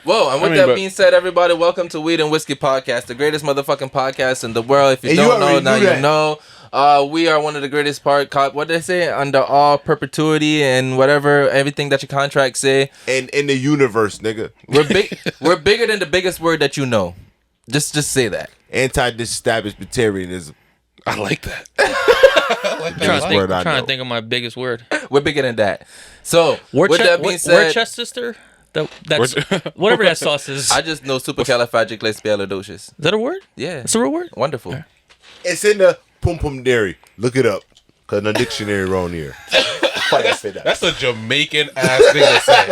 Whoa, and with that being said, everybody, welcome to Weed and Whiskey Podcast, the greatest motherfucking podcast in the world. If you don't know, now you know. We are one of the greatest what they say? Under all perpetuity and whatever, everything that your contracts say. And in the universe, nigga. We're bigger than the biggest word that you know. Just say that. Anti-establishmentarianism. I like that. I'm trying to think of my biggest word. We're bigger than that. So, with that being said... Worcester? That's whatever that sauce is. I just know supercalifragilisticexpialidocious. Is that a word? Yeah. It's a real word? Wonderful. Yeah. It's in the Pum Pum Dairy. Look it up. Because in the dictionary around here. That's a Jamaican ass thing to say.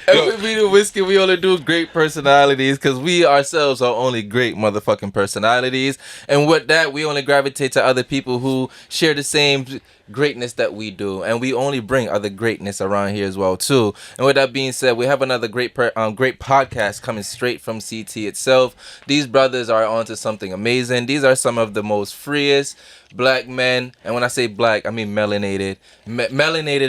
And with Weed and Whiskey, we only do great personalities because we ourselves are only great motherfucking personalities. And with that, we only gravitate to other people who share the same greatness that we do, and we only bring other greatness around here as well too. And with that being said, we have another great podcast coming straight from CT itself. These brothers are onto something amazing. These are some of the most freest black men, and when I say black, I mean melanated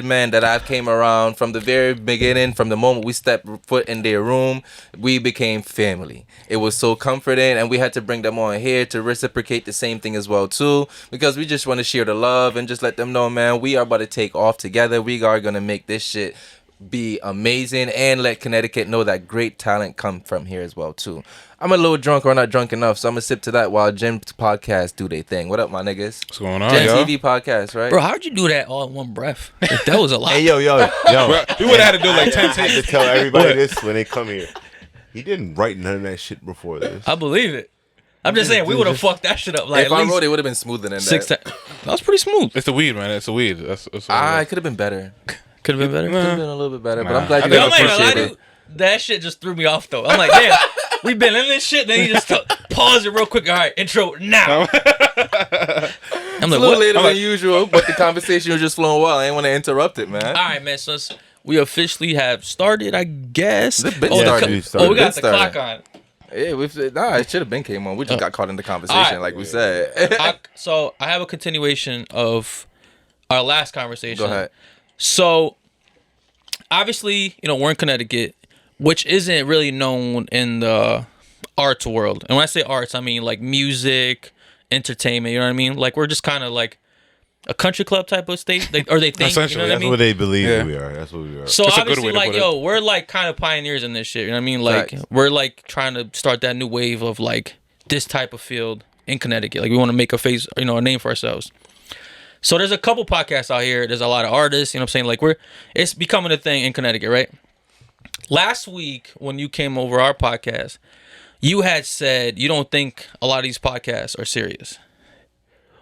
men that I've came around from the very beginning. From the moment we stepped foot in their room, we became family. It was so comforting, and we had to bring them on here to reciprocate the same thing as well too, because we just want to share the love and just let them know, man, we are about to take off together. We are gonna make this shit be amazing and let Connecticut know that great talent come from here as well too. I'm a little drunk or not drunk enough, so I'm gonna sip to that while Gintv Podcast do their thing. What up, my niggas? What's going on, Gintv Podcast, right? Bro, how'd you do that all in one breath? That was a lot. Hey, yo. We would have had to do like 10 takes. To tell everybody this when they come here. He didn't write none of that shit before this. I believe it. I'm just saying, we would have fucked that shit up. Like, if I wrote it, would have been smoother than 6 that. times. That was pretty smooth. It's the weed, man. It's the weed. That's It could have been better. Could have been better. Could have been a little bit better, but I'm glad you I'm guys not gonna lie, appreciate it. dude. That shit just threw me off though. I'm like, damn, we've been in this shit. Then you just pause it real quick. All right, intro now. I'm like, a little later than usual, but the conversation was just flowing well. I ain't want to interrupt it, man. All right, man. So we officially have started, I guess. We we got the clock on. Yeah, it should have been came on. We just got caught in the conversation, like we said. So I have a continuation of our last conversation. Go ahead. So obviously, we're in Connecticut, which isn't really known in the arts world. And when I say arts, I mean like music, entertainment. You know what I mean? Like we're just kind of like a country club type of state, or they think. Essentially, you know what I mean? That's what they believe we are. That's what we are. So That's obviously, like, we're like kind of pioneers in this shit. You know what I mean? Like, we're like trying to start that new wave of like this type of field in Connecticut. Like, we want to make a name for ourselves. So there's a couple podcasts out here. There's a lot of artists. You know what I'm saying? Like, it's becoming a thing in Connecticut, right? Last week when you came over our podcast, you had said you don't think a lot of these podcasts are serious.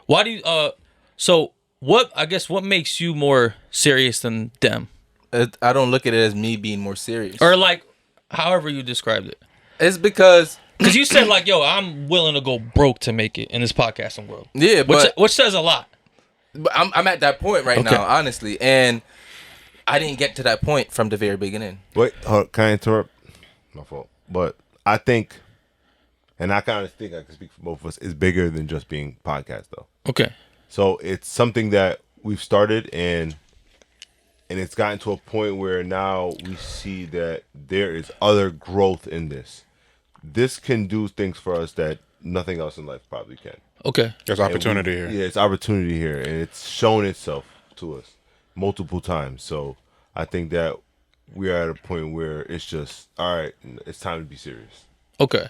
Why do you? So what makes you more serious than them? I don't look at it as me being more serious. Or like, however you described it. It's because you said like, yo, I'm willing to go broke to make it in this podcasting world. Yeah, which says a lot. But I'm at that point right now, honestly, and I didn't get to that point from the very beginning. Wait, can I interrupt? My fault. But I think, and I kind of think I can speak for both of us, it's bigger than just being podcast though. Okay. So it's something that we've started and it's gotten to a point where now we see that there is other growth in this. This can do things for us that nothing else in life probably can. Okay. There's opportunity here. Yeah, it's opportunity here, and it's shown itself to us multiple times. So I think that we are at a point where it's just, all right, it's time to be serious. Okay.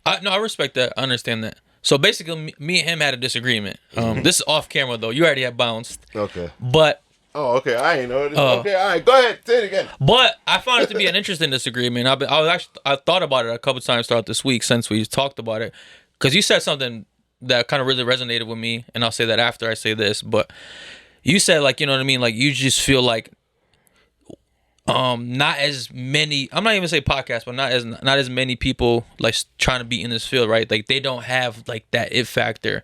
I respect that. I understand that. So basically, me and him had a disagreement. This is off camera, though. You already have bounced. Okay. But... Oh, okay. I ain't know this. Okay, all right. Go ahead. Say it again. But I found it to be an interesting disagreement. I thought about it a couple times throughout this week since we talked about it. Because you said something that kind of really resonated with me. And I'll say that after I say this. But you said, like, you know what I mean? Like, you just feel like not as many... I'm not even say podcasts, but not as many people, like, trying to be in this field, right? Like, they don't have, like, that it factor.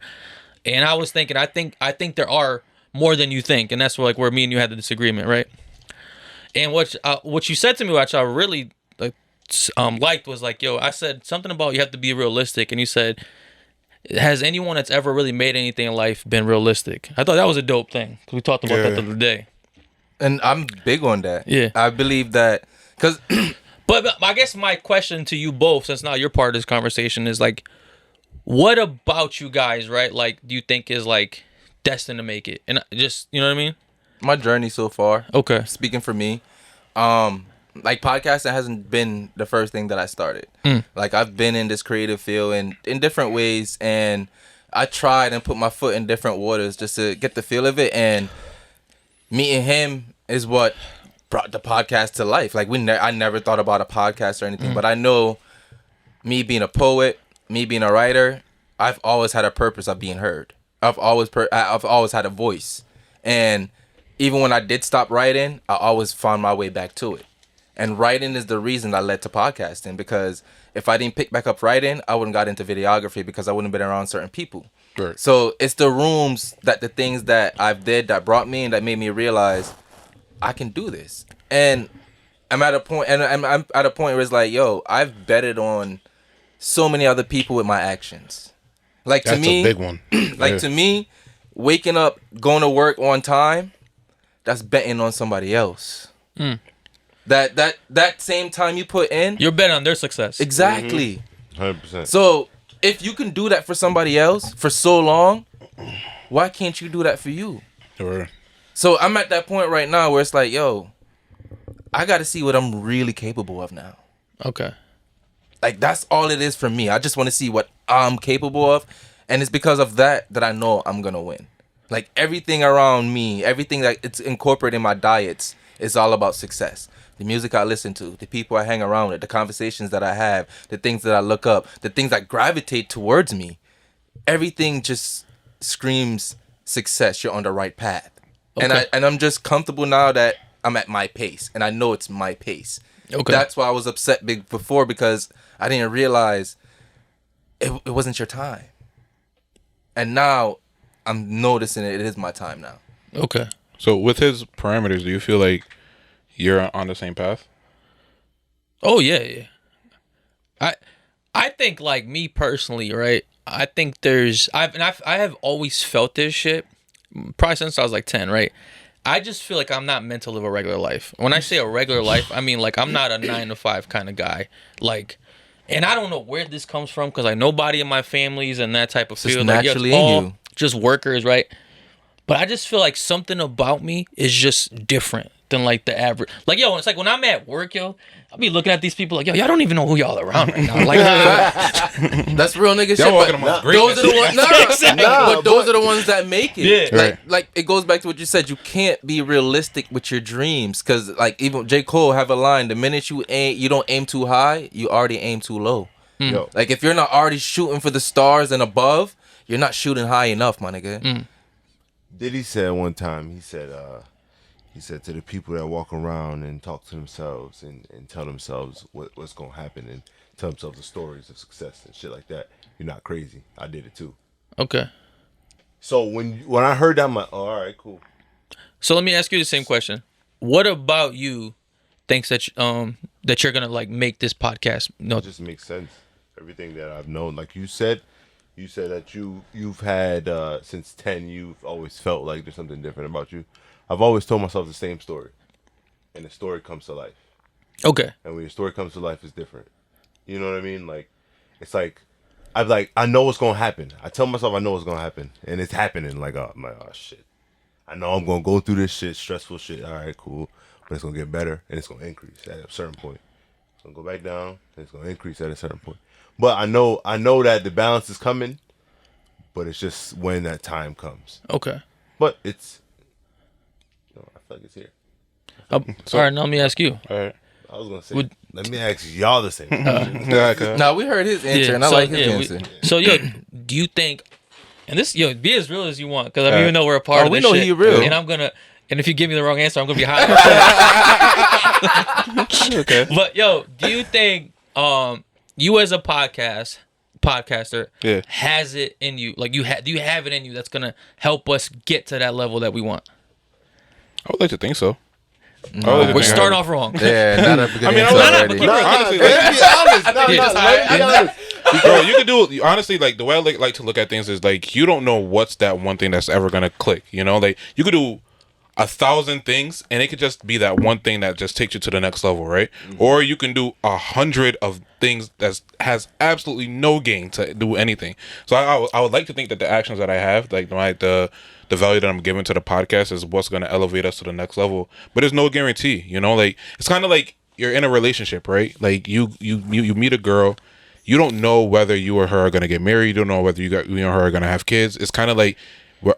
And I was thinking, I think there are more than you think, and that's where me and you had the disagreement, right? And what you said to me, which I really liked, was like, yo, I said something about you have to be realistic, and you said, has anyone that's ever really made anything in life been realistic? I thought that was a dope thing because we talked about that the other day. And I'm big on that. Yeah. I believe that because But I guess my question to you both, since now you're part of this conversation, is like, what about you guys, right? Like, do you think is like destined to make it? And just, you know what I mean? my journey so far, Okay. speaking for me, like podcasting hasn't been the first thing that I started. Like I've been in this creative field and in different ways, and I tried and put my foot in different waters just to get the feel of it. And meeting him is what brought the podcast to life. Like I never thought about a podcast or anything, but I know me being a poet, me being a writer, I've always had a purpose of being heard. I've always had a voice, and even when I did stop writing, I always found my way back to it. And writing is the reason that led to podcasting, because if I didn't pick back up writing, I wouldn't got into videography because I wouldn't have been around certain people. Right. So it's the rooms the things that I've did that brought me and that made me realize I can do this. And I'm at a point, where it's like, yo, I've betted on so many other people with my actions. Like That's to me, a big one. to me, waking up, going to work on time, that's betting on somebody else. That same time you put in, You're betting on their success. exactly. 100%. So if you can do that for somebody else for so long, why can't you do that for you? Sure. So I'm at that point right now where it's like, yo, I got to see what I'm really capable of now. Okay. Like that's all it is for me. I just want to see what I'm capable of, and it's because of that I know I'm gonna win. Like everything around me, everything that it's incorporated in my diets is all about success. The music I listen to, the people I hang around with, the conversations that I have, the things that I look up, the things that gravitate towards me. Everything just screams success. You're on the right path. Okay. And I'm just comfortable now that I'm at my pace, and I know it's my pace. Okay. That's why I was upset before, because I didn't realize it wasn't your time. And now I'm noticing it is my time now. Okay. So with his parameters, do you feel like you're on the same path? Oh yeah. I think, like, me personally, right? I think I have always felt this shit probably since I was like 10, right? I just feel like I'm not meant to live a regular life. When I say a regular life, I mean like I'm not a 9 to 5 kind of guy. Like, and I don't know where this comes from, because like nobody in my family's in that type of Just field. Like, naturally it's in all you. just workers, right? But I just feel like something about me is just different than like the average. Like, yo, it's like when I'm at work, yo, I'll be looking at these people like, yo, y'all don't even know who y'all around right now. Like, That's real nigga shit. Y'all walking but amongst those are the ones. Exactly. But those are the ones that make it. Yeah. Like, Right. like it goes back to what you said. You can't be realistic with your dreams, because like even J. Cole have a line: the minute you don't aim too high, you already aim too low. Yo, Like if you're not already shooting for the stars and above, you're not shooting high enough, my nigga. Diddy said one time, he said to the people that walk around and talk to themselves and tell themselves what's going to happen and tell themselves the stories of success and shit like that, you're not crazy. I did it too. okay. So when I heard that, I'm like, oh, all right, cool. So let me ask you the same question. What about you thinks that that you're gonna like make this podcast? No, It just makes sense. Everything that I've known, like you said that you've had since 10, you've always felt like there's something different about you. I've always told myself the same story, and the story comes to life. okay. And when your story comes to life, it's different. You know what I mean? Like, it's like I know what's gonna happen. I tell myself I know what's gonna happen, and it's happening. Like, I'm like, oh shit. I know I'm gonna go through this shit, stressful shit. All right, cool, but it's gonna get better, and it's gonna increase at a certain point. It's gonna go back down, and it's gonna increase at a certain point. But I know that the balance is coming, but it's just when that time comes. Okay. But it's, I feel like it's here. All right, now let me ask you. All right. I was gonna say, let me ask y'all the same question. Yeah, okay. Now we heard his answer, and I like his answer. So yo, do you think? And this, yo, be as real as you want, because I don't even know we're a part of we this know shit. he real. And if you give me the wrong answer, I'm gonna be hot. Okay. But yo, do you think you as a podcaster Yeah. has it in you? Like do you have it in you that's gonna help us get to that level that we want? I would like to think so. We're starting off wrong. Yeah, not a good I mean, answer I already. was honestly, like, Let's be honest. Let's be honest. bro, you could do honestly. Like the way I like to look at things is like you don't know what's that one thing that's ever gonna click. You know, like you could do 1,000 things, and it could just be that one thing that just takes you to the next level, right? Or you can do 100 of things that has absolutely no gain to do anything. So I would like to think that the actions that I have, like the value that I'm giving to the podcast, is what's going to elevate us to the next level. But there's no guarantee, you know. Like, it's kind of like you're in a relationship, right? Like you meet a girl. You don't know whether you or her are going to get married. You don't know whether you and her are going to have kids. It's kind of like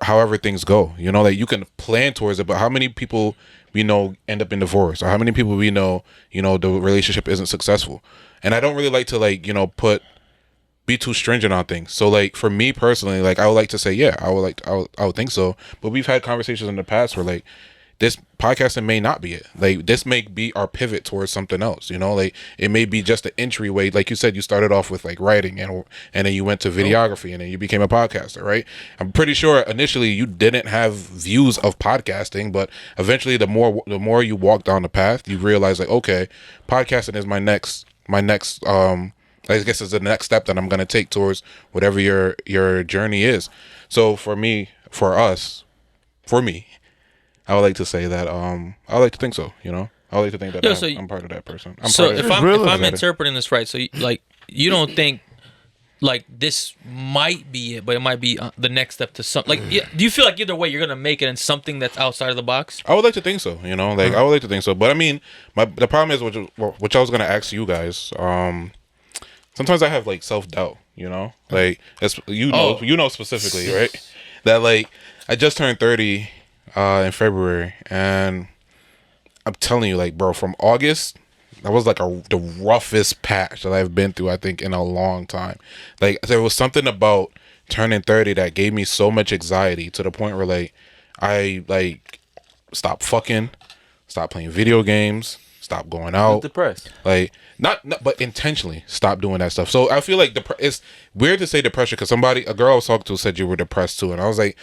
however things go, you know, like you can plan towards it, but how many people we know end up in divorce, or how many people we know, you know, the relationship isn't successful. And I don't really like to, like, you know, be too stringent on things. So like for me personally, like I would like to say, yeah, I would think so. But we've had conversations in the past where like this podcasting may not be it. Like this may be our pivot towards something else, you know, like it may be just an entryway. Like you said, you started off with like writing and then you went to videography and then you became a podcaster, right? I'm pretty sure initially you didn't have views of podcasting, but eventually the more you walk down the path, you realize like, okay, podcasting is my next I guess is the next step that I'm going to take towards whatever your journey is. So for me, I would like to say that I would like to think so, you know. I would like to think that I'm part of that person. If I'm interpreting this right, so you don't think like this might be it, but it might be the next step to something. Like, do you feel like either way you're gonna make it in something that's outside of the box? I would like to think so, you know. Like I would like to think so, but I mean, the problem is which I was gonna ask you guys. Sometimes I have like self-doubt, you know, like you know specifically, right? That like I just turned 30 in February, and I'm telling you, like, bro, from August, that was like the roughest patch that I've been through, I think, in a long time. Like there was something about turning 30 that gave me so much anxiety to the point where like I like stopped fucking, stopped playing video games, stopped going out. Depressed. Like not but intentionally stop doing that stuff. So I feel like it's weird to say depression because a girl I was talking to said you were depressed too, and I was like,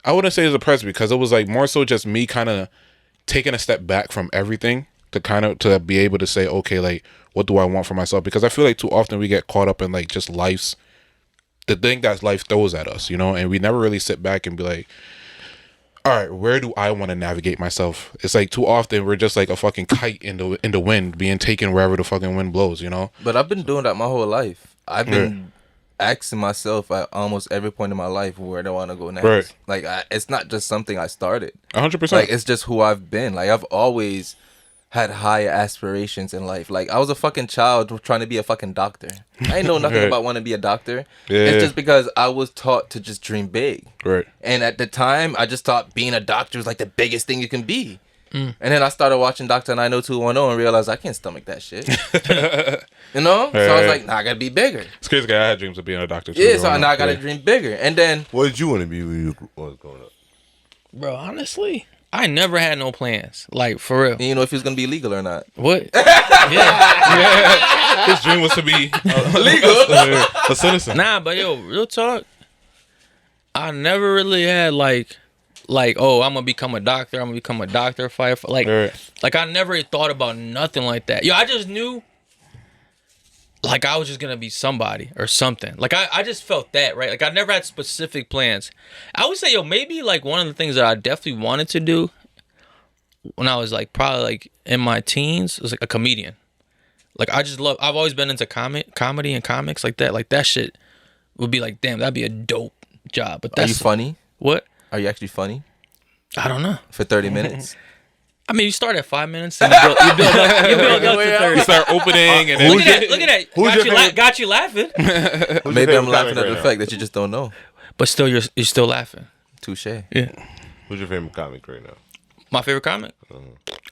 I wouldn't say it's depressed because it was like more so just me kind of taking a step back from everything to be able to say, okay, like what do I want for myself? Because I feel like too often we get caught up in like just the thing that life throws at us, you know, and we never really sit back and be like, all right, where do I want to navigate myself? It's like too often we're just like a fucking kite in the wind, being taken wherever the fucking wind blows, you know? But I've been doing that my whole life. I've been asking myself at almost every point in my life where do I want to go next. Right. Like it's not just something I started. 100%. Like it's just who I've been. Like I've always had high aspirations in life. Like I was a fucking child trying to be a fucking doctor. I ain't know nothing about wanting to be a doctor. Yeah. It's just because I was taught to just dream big. Right. And at the time, I just thought being a doctor was like the biggest thing you can be. And then I started watching Dr. 90210 and realized I can't stomach that shit. You know? So I was like, nah, I gotta be bigger. It's crazy. I had dreams of being a doctor too. Yeah, so now I gotta dream bigger. And then What did you want to be when you was growing up? Bro, honestly, I never had no plans. Like, for real. you know if he was gonna be legal or not. What? Yeah. His dream was to be a citizen. Nah, but yo, real talk. I never really had like, oh, I'm gonna become a doctor. I'm gonna become a doctor, firefighter. Like I never thought about nothing like that. Yo, I just knew, like I was just gonna be somebody or something. Like I just felt that, right? Like I never had specific plans. I would say, yo, maybe like one of the things that I definitely wanted to do when I was like probably like in my teens was like a comedian. Like I've always been into comedy and comics like that. Like that shit would be like, damn, that'd be a dope job. But Are you funny? What? Are you actually funny? I don't know. For 30 minutes? I mean, you start at 5 minutes and you build up to 30. You start opening and then Look at that. Got you laughing. Maybe I'm laughing at the fact that you just don't know. But still, you're still laughing. Touche. Yeah. Who's your favorite comic right now? My favorite comic?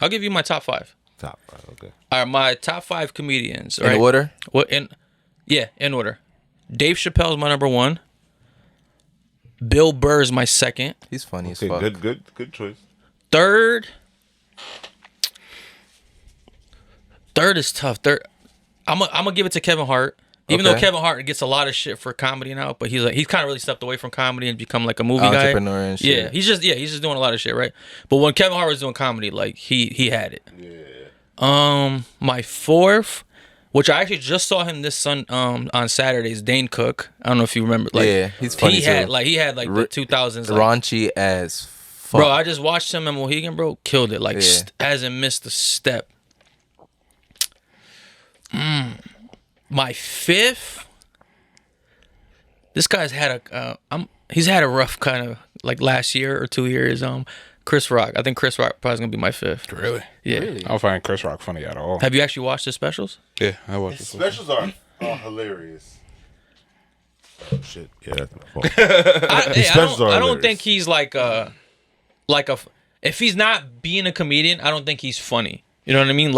I'll give you my top 5. Top 5, okay. All right, my top 5 comedians. In order? What? In order. Dave Chappelle's my number 1. Bill Burr's my second. He's funny as Okay, fuck. good choice. Third is tough. I'm gonna give it to Kevin Hart. Even though Kevin Hart gets a lot of shit for comedy now, but he's kind of really stepped away from comedy and become like a movie guy. Entrepreneur and shit. Yeah, he's just doing a lot of shit, right? But when Kevin Hart was doing comedy, like he had it. Yeah. My fourth, which I actually just saw him on Saturdays, Dane Cook. I don't know if you remember. Like, yeah, he's funny he too. had the 2000s. Raunchy as Fuck. Bro, I just watched him in Mohegan, bro. Killed it. Like, Yeah. hasn't missed a step. My fifth. This guy's had he's had a rough kind of like last year or 2 years. Chris Rock. I think Chris Rock probably gonna be my fifth. Really? Yeah. Really? I don't find Chris Rock funny at all. Have you actually watched his specials? Yeah, I watched His it. specials are hilarious. Oh shit! Yeah, that's my fault. I specials are don't hilarious. think he's if he's not being a comedian, I don't think he's funny. You know what I mean?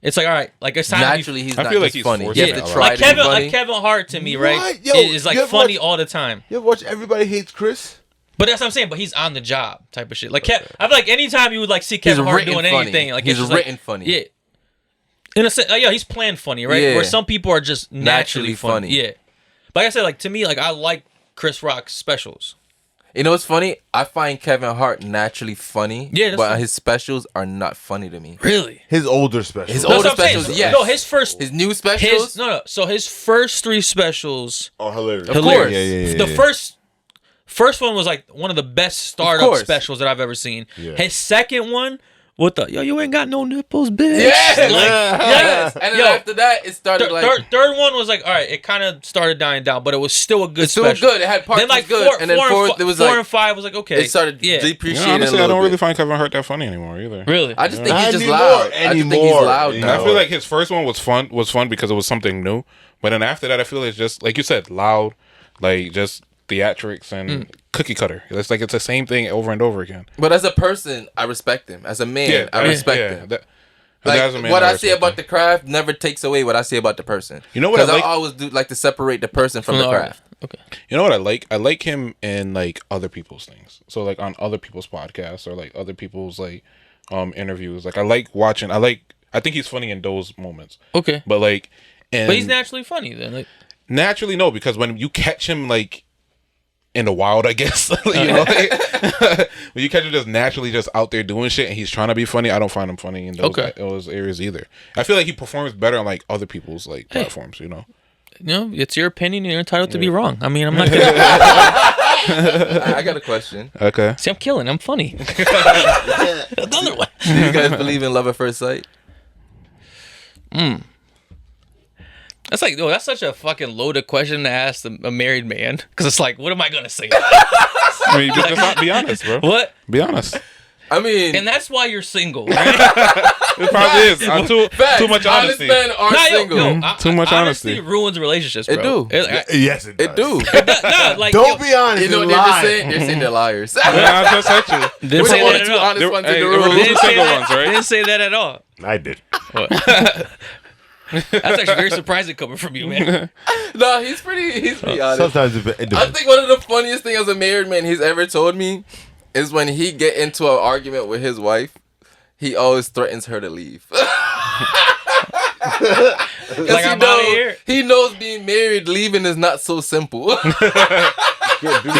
It's like all right, like it's time Naturally, to be, he's I not feel like just he's funny. forced He to has be to a try lot. like to be funny. Kevin Hart to me, right? What? Yo, is like you ever funny watch- all the time. You ever watch Everybody Hates Chris? But that's what I'm saying. But he's on the job type of shit. Like I feel like anytime you would like see Kevin Hart written doing funny. anything, like He's it's just written like, funny. Yeah. In a sense, yeah, he's playing funny, right? Yeah. Where some people are just naturally Naturally funny. funny. Yeah. But like I said, like to me, like I like Chris Rock's specials. You know what's funny? I find Kevin Hart naturally funny. Yeah, that's but fine. his specials are not funny to me. Really? His older specials. His That's older what I'm saying. specials, yes. No, his first, His new specials. So his first three specials, are hilarious. Of hilarious. course. Yeah. The first one was like one of the best startup course. specials that I've ever seen. Yeah. His second one, what the you ain't got no nipples, bitch. Yes. Like, Yes. And then Yo, after that, it started third one was like, all right, it kind of started dying down, but it was still a good it's still special. good. It had parts Then like was good, four, and then four, fourth, and, it was four like and five was like, okay. it started yeah. depreciating. Honestly, a I little don't really bit. find Kevin Hart that funny anymore either. Really? I just think Not he's just anymore. loud. I just think he's Anymore. loud You now. I feel like his first one was fun because it was something new. But then after that, I feel it's just like you said, loud, like just theatrics and cookie cutter. It's like it's the same thing over and over again. But as a person, I respect him. As a man, I respect him. Like as a man, what I say respect about him. the craft never takes away what I say about the person. You know what I Because like? I always do like to separate the person from the craft. Okay. You know what I like? I like him in like other people's things. So like on other people's podcasts or like other people's like interviews. Like I like watching. I think he's funny in those moments. Okay. But like, But he's naturally funny then. Like, naturally no, because when you catch him like in the wild, I guess you know, like, when you catch him just naturally just out there doing shit and he's trying to be funny, I don't find him funny in those areas either. I feel like he performs better on like other people's like platforms. You know. you know, it's your opinion and you're entitled to be wrong. I mean, I'm not gonna I got a question. Okay. see I'm killing, I'm funny. Another one. Do you guys believe in love at first sight? That's like, that's such a fucking loaded question to ask a married man. Because it's like, what am I gonna say? I mean, just not be honest, bro. What? Be honest. I mean, And that's why you're single, right? It probably is. facts. Too much Honest honesty. men are single. Too much honesty honesty. ruins relationships, bro. It do. Yes, it does. It do. No, like, Don't be honest. You know what and they're just lie. saying? They're saying they're liars. Yeah, I'm just actually. Didn't We're say one that or two at all. honest ones in the Hey, room. we're Didn't say single that- ones, right? Didn't say that at all. I did. That's actually very surprising coming from you, man. No, he's pretty honest. Sometimes it I depends. think one of the funniest things as a married man he's ever told me is when he get into an argument with his wife, he always threatens her to leave. Like, I'm outta here. He knows being married, leaving is not so simple. You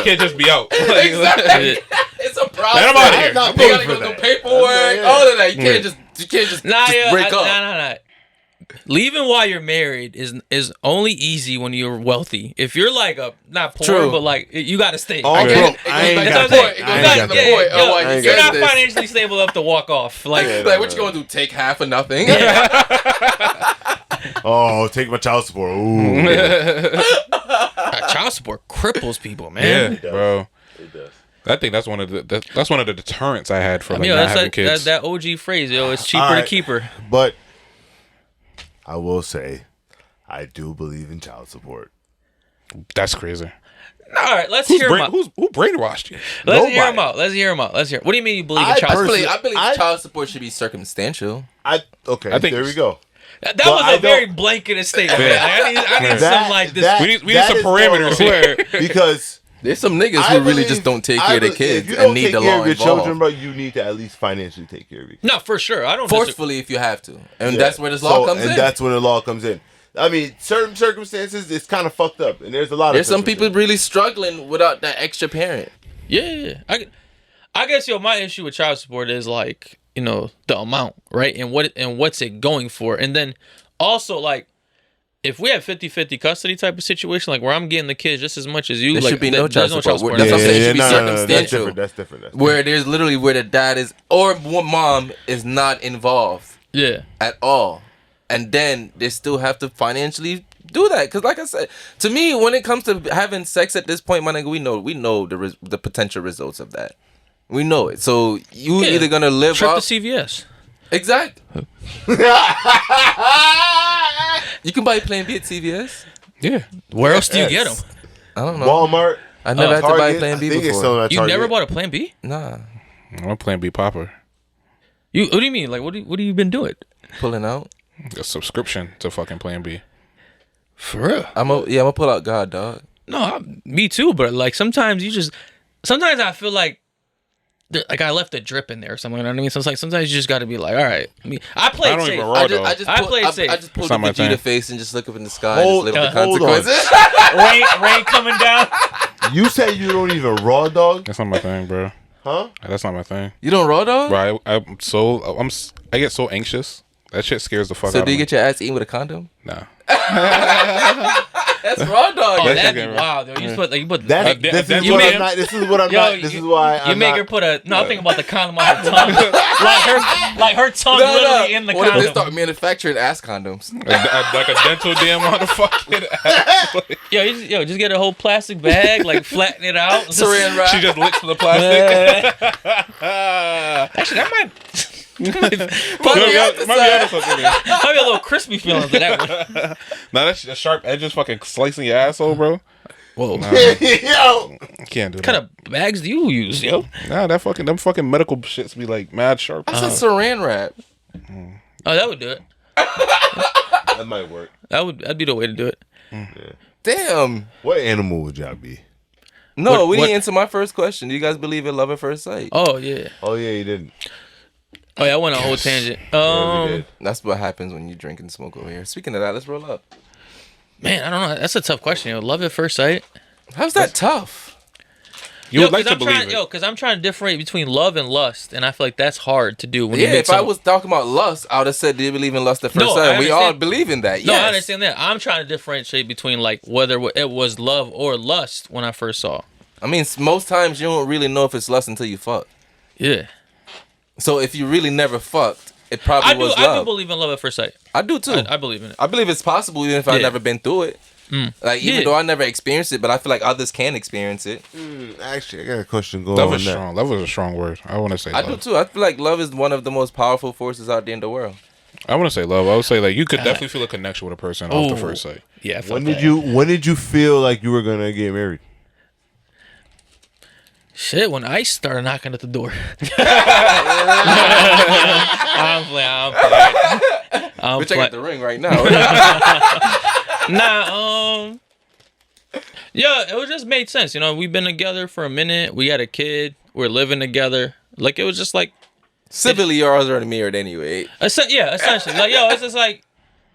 can't just be out. Exactly. It's a process. Man, I'm outta here. You gotta voting go for through that. paperwork, all of that. You can't just Nah, break up. Nah. Leaving while you're married is only easy when you're wealthy. If you're like not poor, True. but like you got to stay. Oh, I bro, get it. It I goes ain't back got to the that. point. It I goes ain't back got to the that. point. Oh, why you You're said not this. financially stable enough to walk off. Like, Like, what you gonna do? Take half of nothing? Oh, take my child support. Ooh. child support cripples people, man. Yeah, bro. It does. I think that's one of the deterrents I had for like I mean, not that's having like, kids. that OG phrase, yo. It's cheaper All to right. keep her. But I will say, I do believe in child support. That's crazy. All right, let's hear him out. Who brainwashed you? Let's hear him Nobody. out. Let's hear him out. Let's hear. What do you mean you believe in I child support? I believe I- child support should be circumstantial. Okay, I think there we go. That But was I a very don't- blanket statement. Yeah. I need some like this. We need some parameters here. Because There's some niggas I who really believe- just don't take I care of their believe kids if you and don't need take the care law of your involved. children, bro, you need to at least financially take care of your kids. No, for sure. I don't Forcefully if you have to. And that's where this law comes in. And that's when the law comes in. I mean, certain circumstances, it's kind of fucked up, and there's a lot There's of some people really struggling without that extra parent. Yeah. I guess my issue with child support is like, the amount, right? And what's it going for? And then also like if we have 50-50 custody type of situation, like where I'm getting the kids just as much as you, There like should be no child there's support. support. That's what I'm saying. It should be no, circumstantial. That's different. Where there's literally where the dad is or mom is not involved Yeah. at all, and then they still have to financially do that. Because like I said, to me, when it comes to having sex at this point, my nigga, we know the potential results of that. We know it. So you either gonna live Trip up. to CVS. Exactly. You can buy Plan B at CVS. Yeah. Where else do you get them? I don't know. Walmart. I never had to buy Target, Plan B I think it's before. still at You Target. never bought a Plan B? Nah, I'm a Plan B popper. What do you mean? Like, what have you been doing? pulling out. A subscription to fucking Plan B. For real? I'm gonna pull out God, dog. No, me too. But like sometimes I feel like I left a drip in there or something. You know what I mean? So it's like sometimes you just got to be like, all right. I played I don't safe. even roll. I though. just safe. pulled It's the not my thing. Vegeta face and just look up in the sky Hold- and just live hold with the on. consequences. rain coming down. You say you don't even raw dog, That's not my thing, bro. huh? That's not my thing. You don't raw dog? Bro, I get so anxious. That shit scares the fuck So out do of you me. get your ass eaten with a condom? Nah. That's raw dog. Oh, That's that'd be fucking- wild, though. You put That's This this is is what what- I'm not. This is what I'm Yo, not. This is why you I'm make not. her put a no. I'm thinking about the condom on her tongue, like her tongue literally in the What if they condom. start manufacturing ass condoms? Like a dental damn motherfucking ass. Yo, just get a whole plastic bag, like flatten it out. Saran wrap. She just licks the plastic. Actually, that might Fuck Yo, the yo, opposite. might be onto something there. have a little crispy feeling to that one. Nah, that's the sharp edges fucking slicing your asshole, bro. Whoa. Yo, Can't do What kind that. of bags do you use, yo? Nah, them fucking medical shits be like mad sharp. That's a saran wrap. Oh, that would do it. that might work. That'd be the way to do it. Damn. What animal would y'all be? No, What- we what- didn't answer my first question. Do you guys believe in love at first sight? Oh yeah. Oh yeah, you didn't. Oh yeah, I went on a whole tangent. Yeah, we did. That's what happens when you drink and smoke over here. Speaking of that, let's roll up. Man, I don't know. That's a tough question. Yo. Love at first sight. How's that tough? You would like to I'm believe trying, it. because I'm trying to differentiate between love and lust, and I feel like that's hard to do when you Yeah, make if I was talking about lust, I would have said, do you believe in lust at first No, sight? I We all understand. believe in that. No, Yes. I understand that. I'm trying to differentiate between like whether it was love or lust when I first saw. I mean, most times you don't really know if it's lust until you fuck. Yeah, So if you really never fucked, it probably I do. was I do love. believe in love at first sight. I do too. I believe in it. I believe it's possible even if I've Yeah. never been through it. Like even Yeah. though I never experienced it, but I feel like others can experience it. Actually, I got a question going Love on is that. strong. Love is a strong word. I want to say I love. do too. I feel like love is one of the most powerful forces out there in the world. I want to say love. I would say like you could definitely feel a connection with a person off the Ooh. first sight. Yeah. I felt When did that. When did you feel like you were gonna get married? Shit, when ice started knocking at the door. I'm playing. I'm Which I playing. got the ring right now. Nah, yeah, it was just made sense. You know, we've been together for a minute. We had a kid. We're living together. Like it was just like, Civilly, yours already married anyway. essentially. Like, yo, it's just like,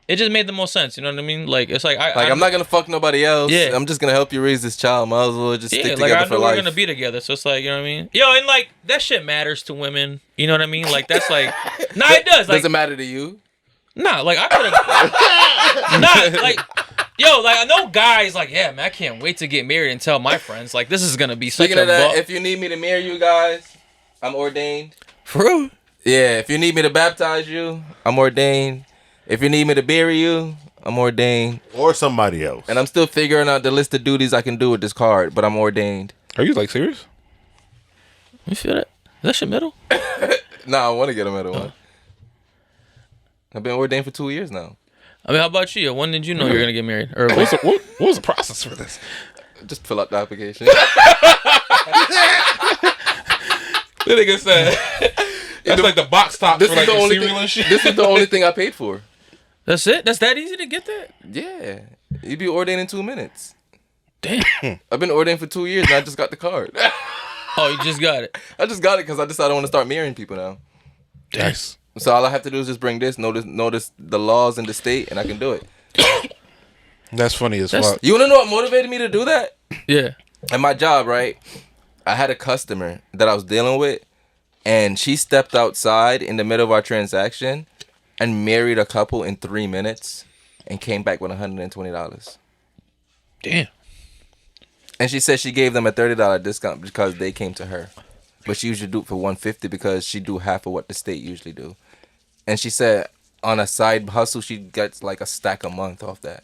it just made the most sense. You know what I mean? Like, it's like, I'm not gonna fuck nobody else. Yeah. I'm just gonna help you raise this child. Might as well just stick like together I for know life. we're gonna be together. So it's like, you know what I mean? Yo, and like that shit matters to women. You know what I mean? Like that's like, nah, it does. Like, Doesn't matter to you. nah, like I could have, nah, like. Yo, like I know guys like, yeah, man, I can't wait to get married and tell my friends like this is gonna be such Speaking a of that, buck. if you need me to marry you guys, I'm ordained. For real? Yeah, if you need me to baptize you, I'm ordained. If you need me to bury you, I'm ordained. Or somebody else? And I'm still figuring out the list of duties I can do with this card, but I'm ordained. Are you like serious? You feel that? Is that shit middle? Nah, I want to get a middle one. I've been ordained for 2 years now. I mean, how about you? When did you know you were gonna get married? Or What was the process for this? Just fill out the application. The nigga said that's like the box tops This for is like the the only cereal thing. and shit. This is the only thing I paid for. that's it? That's that easy to get that? Yeah, you'd be ordained in 2 minutes. Damn. I've been ordained for 2 years and I just got the card. Oh, you just got it. I just got it because I decided I want to start marrying people now. Nice. So all I have to do is just bring this, notice the laws in the state, and I can do it. That's funny as That's- fuck. You want to know what motivated me to do that? Yeah. At my job, right? I had a customer that I was dealing with, and she stepped outside in the middle of our transaction and married a couple in 3 minutes. and came back with $120. Damn. And she said she gave them a $30 discount because they came to her, but she usually do it for $150 because she do half of what the state usually do. And she said on a side hustle she gets like a stack a month off that.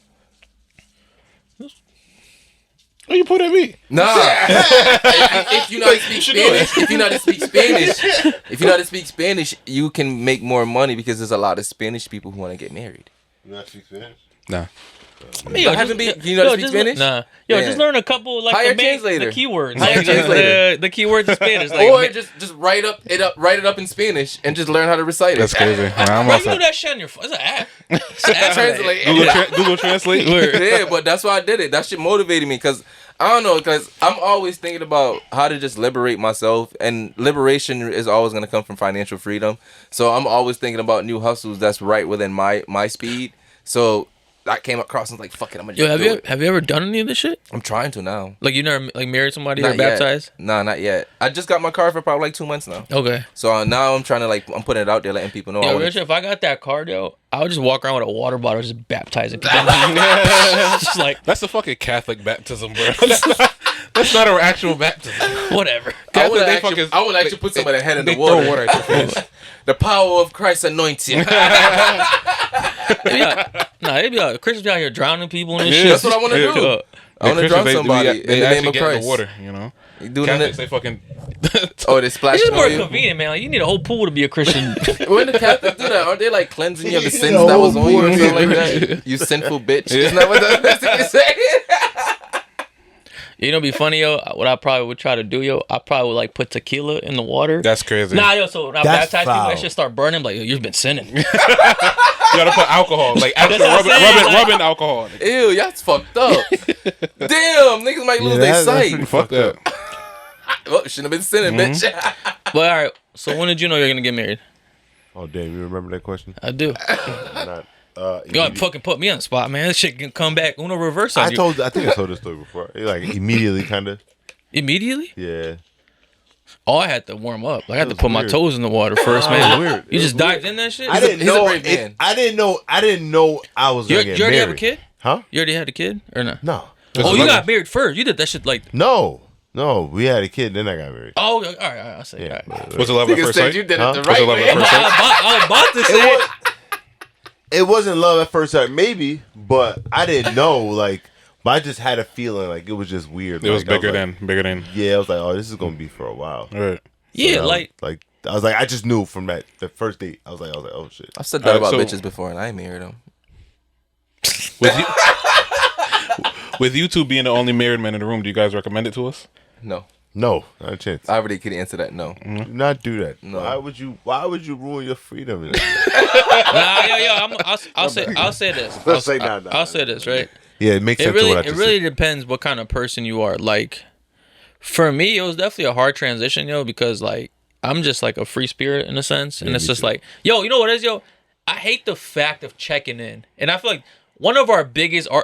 What you put at me? Nah. if you know how to speak Spanish, if you know how to speak Spanish, you can make more money because there's a lot of Spanish people who want to get married. You not speak Spanish? Nah. Yo, you know how to speak Spanish? Nah. Yeah. Just learn a couple like Hire the translator. keywords. Hire Like, translator. the keywords in Spanish. Like, Or just write it up in Spanish and just learn how to recite it. That's crazy. Nah, I'm Why you also do that shit on your phone? It's an app. It's an app. Translate. Google Translate. Yeah, but that's why I did it. That shit motivated me because I don't know, because I'm always thinking about how to just liberate myself, and liberation is always going to come from financial freedom. So I'm always thinking about new hustles that's right within my speed. So I came across and was like, fuck it, I'm gonna Yo, just do it. have you ever done any of this shit? I'm trying to now. Like you never like married somebody Not or baptized? Yet. Nah, not yet. I just got my car for probably like 2 months now. Okay. So now I'm trying to I'm putting it out there, letting people know. Yo, I wanna- Rich, if I got that card, yo, I would just walk around with a water bottle, just baptizing people. Just like That's a fucking Catholic baptism, bro. That's not an actual baptism. whatever. I want they to fucking- actually put somebody's head in the They water. throw water at your face. The power of Christ anoints you. They'd be like, Christians be out here drowning people and Yeah. shit. That's what I want to Yeah. do. I want to drown somebody in the name actually of get in Christ. the water, you know. You doing Catholics, it? they fucking. Oh, they It's splashing just more on you. convenient, man. Like, you need a whole pool to be a Christian. When the Catholics do that, aren't they like cleansing you of the sins No, that was on you or boy. something like that? You sinful bitch. Isn't that what that's what they say? You know, it'd be funny, yo. What I probably would try to do, yo, I probably would like put tequila in the water. That's crazy. Nah, yo. So when I That's baptize people, foul. that shit start burning. Like, yo, you've been sinning. You gotta put alcohol, like actual what I'm saying, like- rubbing alcohol. Ew, y'all's fucked up. Damn, niggas might lose their that's sight. pretty Fuck that. Well, shouldn't have been sinning, bitch. But all right. So when did you know you're gonna get married? Oh, damn, you remember that question? I do. Not, You gotta fucking put me on the spot, man. This shit can come back. Uno reverse on you. I think I told this story before. Like, immediately, kind of. Immediately? Yeah. Oh, I had to warm up. Like, I had to was put my weird. toes in the water first, That man. was weird. You It just was weird. dived in that shit? I didn't he's a know. brave man. I didn't know I was gonna You get already married. have a kid? Huh? You already had a kid? Or no? No. Oh, you got married first. You did that shit like... No. We had a kid, then I got married. Oh, all right. I'll say Yeah. all right. Was it love at Nigga first said sight? you did Huh? it the Was right it love way. at first sight? I was about to say it. It wasn't love at first sight, maybe, but I didn't know. Like, but I just had a feeling like it was just weird. It was Like, I bigger like- than. Yeah, I was like, oh, this is gonna be for a while. All right. Yeah, So, like... I was like, I just knew from the first date. I was like, oh shit. I've said that about so- bitches before, and I ain't married them. With you, with you two being the only married men in the room, do you guys recommend it to us? No, No, not a chance. I already could answer that. No, Do not do that. No. Why would you ruin your freedom? Nah, I'll say this. Let's say nah. I'll say this, right? Yeah, it makes It sense. really, to what I it just really said. depends what kind of person you are. Like, for me, it was definitely a hard transition, yo, because like I'm just like a free spirit in a sense, and it's me just too. like, yo, you know what it is, yo? I hate the fact of checking in, and I feel like one of our biggest, our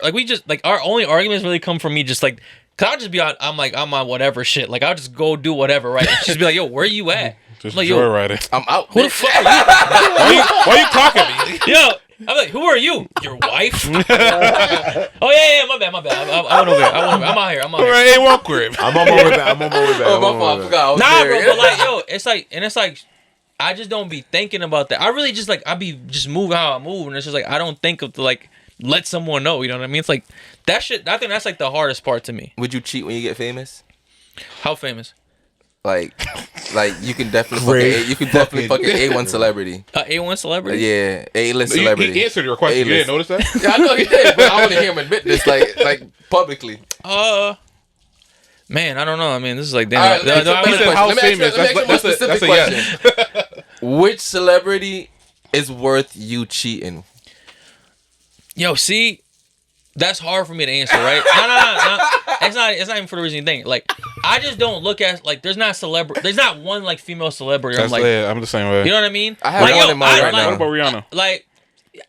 only arguments really come from me just like, cause I'll just be on, I'm on whatever shit, like I'll just go do whatever, right? And she's be like, yo, where you at? Just I'm like, yo, joyriding. I'm out. who the fuck are Why you clocking me? you? Yo, I'm like, who are you? Your wife? Oh yeah, my bad. I went over there. I'm out here. All right, ain't walk crib. I'm on my way back. Oh, my fault. I forgot. I was Nah, married. bro, but like, yo, it's like, I just don't be thinking about that. I really just like, I be just moving how I move, and it's just like, I don't think of to like, let someone know, you know what I mean? It's like, that shit, I think that's like the hardest part to me. Would you cheat when you get famous? How famous? Like you can definitely Great fucking A1 celebrity. A1 celebrity? Yeah, A-list celebrity. He answered your question. You A-list. didn't notice that? Yeah, I know he did, but I want to hear him admit this, like publicly. Man, I don't know. I mean, this is like, damn. All right, let me ask you a said question. how Let me ask you- famous. let me ask you a more That's a specific yes. question. Which celebrity is worth you cheating? Yo, see, that's hard for me to answer, right? No. It's not even for the reason you think. Like, I just don't look at, like, there's not one, like, female celebrity. I'm like, I'm the same way. you know what I mean? I have like, one in mind right What now. about Rihanna? Like,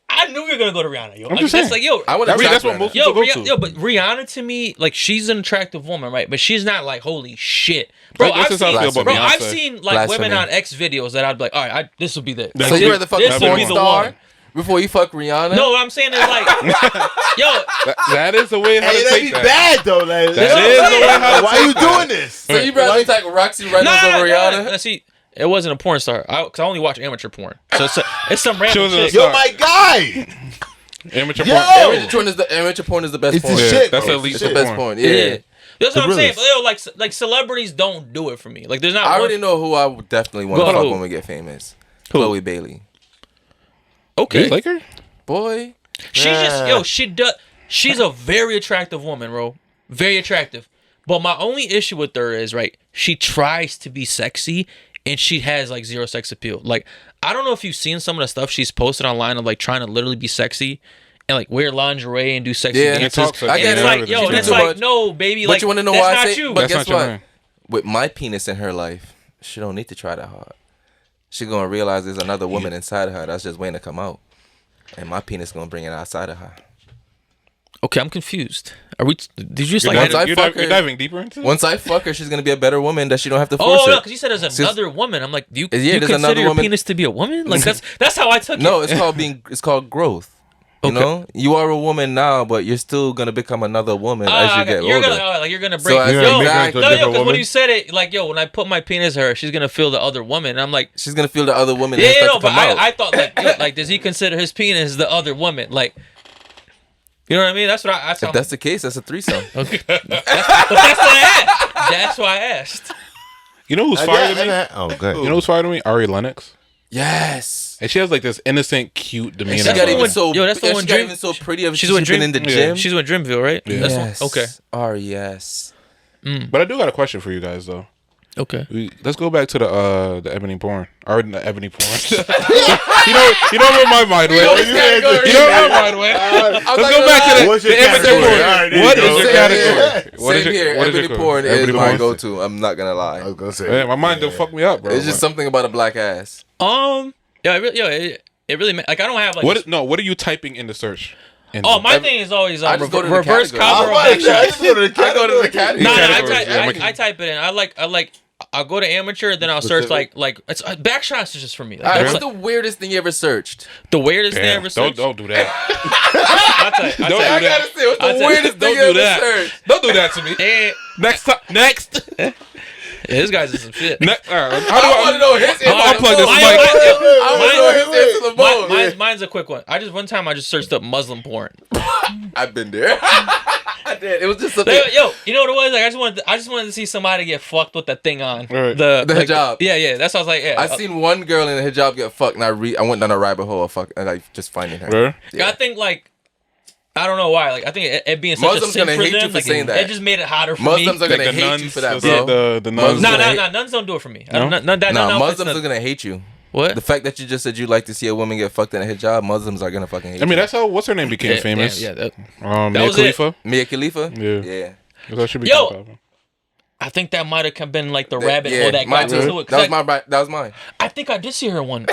I knew you were gonna go to Rihanna, yo. I'm Like, just that's saying. like, yo, I would That's what most people go to. Yo, but Rihanna to me, like, she's an attractive woman, right? But she's not like, holy shit, bro. That's just how I feel about I've Beyonce. seen like women Blasphemy. on X videos that I'd be like, all right, this will be the. So you're the fucking This would porn be the star. one. Before you fuck Rihanna? No, what I'm saying is like, yo, That is the way how Hey, to that'd take be that. bad though. Like, That is the way how to why take you that. doing this? So you rather take Roxy Reynolds over Rihanna? See, it wasn't a porn star. Cause I only watch amateur porn. So it's some random was a chick. star. Yo, my guy. Amateur Yo! porn. Amateur porn is the best It's porn. the Yeah, shit. that's bro. at least It's the the best porn. porn. Yeah. Yeah. That's what I'm saying. realest. But yo, like celebrities don't do it for me. Like there's not. I one- already know who I would definitely want to Go fuck who? when we get famous. Who? Chloe Bailey. Okay. You like her? Boy. She's just she does. She's a very attractive woman, bro. Very attractive. But my only issue with her is right. She tries to be sexy, and she has like zero sex appeal. Like I don't know if you've seen some of the stuff she's posted online of like trying to literally be sexy and like wear lingerie and do sexy Yeah, dances. talk sexy I And get it's it. like, yo, She and do it's too like, much. no, baby, But like you want to know that's why I not say? you. But That's guess not your what? man. With my penis in her life, she don't need to try that hard. She gonna realize there's another woman inside of her that's just waiting to come out, and my penis gonna bring it outside of her. Okay, I'm confused. Are we? Did you just You're, like? Once I fuck you're her- diving deeper into it? Once I fuck her, she's gonna be a better woman that she don't have to force Oh no, it. because you said there's another woman. I'm like, do you, Yeah, do you there's consider another your woman- penis to be a woman? Like that's how I took No, it. it's called growth. You Okay. know, you are a woman now, but you're still gonna become another woman as you get you're older. gonna you're gonna bring So as You're you gonna make her back, into a no, different because when woman? you said it, like, yo, when I put my penis in her, she's gonna feel the other woman. And I'm like, she's gonna feel the other woman. yeah, and start no, to but come out. I thought like, yo, like, does he consider his penis the other woman? Like, you know what I mean? That's what I. If that's the case, that's a threesome. Okay. But that's what I asked. That's why I asked. You know who's fire to me? Oh, good. You know who's fire to me? Ari Lennox. Yes. And she has like this innocent, cute demeanor. She That's got the even one- so. yo, that's the yeah, one she got Dream- even so pretty. She's She's with been in the Dream- gym. She's with Dreamville, right? Yeah. That's Yes. one? Okay. yes. But I do got a question for you guys though. Okay. Let's go back to the ebony porn. Or the ebony porn. you know where my mind went. always gotta go You know where my mind went. Let's go back to the, What's your the ebony category? porn. All right, there What you is go. your Same category? here. Same here. what is Ebony porn is Ebony my porn? go-to. I'm not gonna lie. I was gonna say. Man, my mind don't fuck me up, bro. It's just something about a black ass. It really like I don't have like. What are you typing in the search? Oh, my thing is always I just go to the reverse category. cowgirl I back shot. just go to the I go to the category. category. No, Categories, I type it in. I'll go to amateur, then I'll search like it's back shots is just for me. Like, All right, that's what's like, the weirdest thing you ever searched? the weirdest thing I Damn, ever searched. don't do that. I'll tell you. Don't I do that. gotta say, what's I'll the tell you, weirdest Don't thing you do ever that. searched? Don't do that to me. Eh, Next time. Next. this guy's is some shit. All right. How do I want to know his answer. I'll plug this Mine- mic. I want to know his answer the most. Mine's a quick one. One time I just searched up Muslim porn. I've been there. I did. It was just something. Yo, you know what it was? Like I just wanted to see somebody get fucked with that thing on. Right. The hijab. Yeah. That's what I was like. Yeah. I seen one girl in a hijab get fucked, and I went down a rabbit hole of and like just finding her. Bro. I think like I don't know why. Like I think it being such Muslims a sin gonna for hate you them, for like, saying that. It just made it hotter for Muslims me. are gonna the hate you nuns, for that, the- bro. the nuns. Nah, nuns don't do it for me. No? Muslims are gonna hate you. What? The fact that you just said you like to see a woman get fucked in a hijab, Muslims are gonna fucking hate you. I mean, that's how what's her name became famous. Yeah. That Mia was it. Khalifa. Mia Khalifa. Yeah. Yeah. That should be Yo! popping. I think that might have been like the rabbit Yeah, hole that mine got me too. to it. That was mine. I think I did see her one with